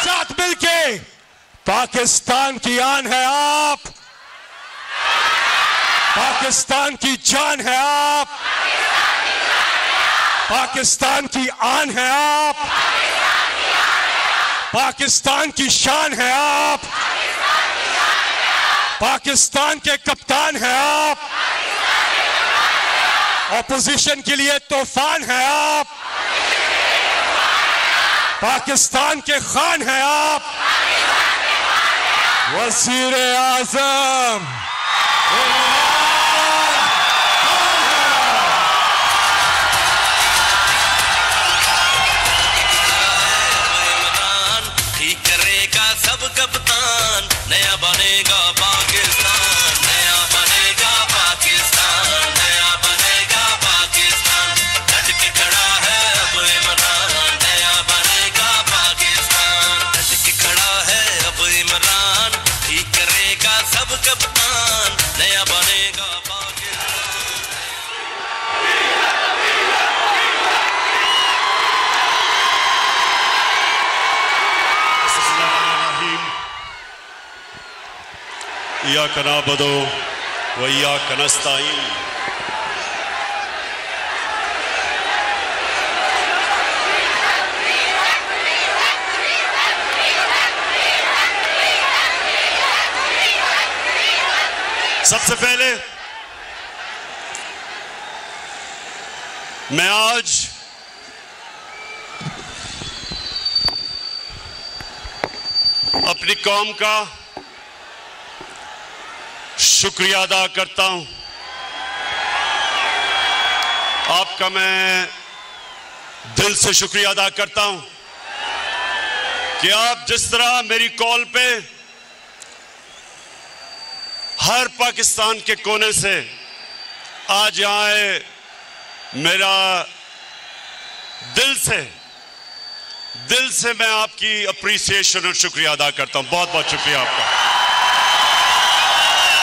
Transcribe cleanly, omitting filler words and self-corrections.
साथ मिलके पाकिस्तान की आन है आप, पाकिस्तान की जान है आप, पाकिस्तान की आन है आप, पाकिस्तान की शान है आप, पाकिस्तान के कप्तान है आप, ऑपोजिशन के लिए तूफान है आप, पाकिस्तान के खान है आप, वजीर आजम ठीक करेगा सब कप्तान, नया बनेगा पाकिस्तान, नया बनेगा पाकिस्तान, नया बनेगा पाकिस्तान। डट के खड़ा है अब इमरान, नया बनेगा पाकिस्तान, डट के खड़ा है अब इमरान, ठीक करेगा सब कप्तान, नया बनेगा इय्याका नअबुदु व इय्याका नस्तईन। सबसे पहले मैं आज अपनी कौम का शुक्रिया अदा करता हूं। आपका मैं दिल से शुक्रिया अदा करता हूं कि आप जिस तरह मेरी कॉल पे हर पाकिस्तान के कोने से आज यहां आए, मेरा दिल से मैं आपकी अप्रिसिएशन और शुक्रिया अदा करता हूं। बहुत बहुत शुक्रिया आपका।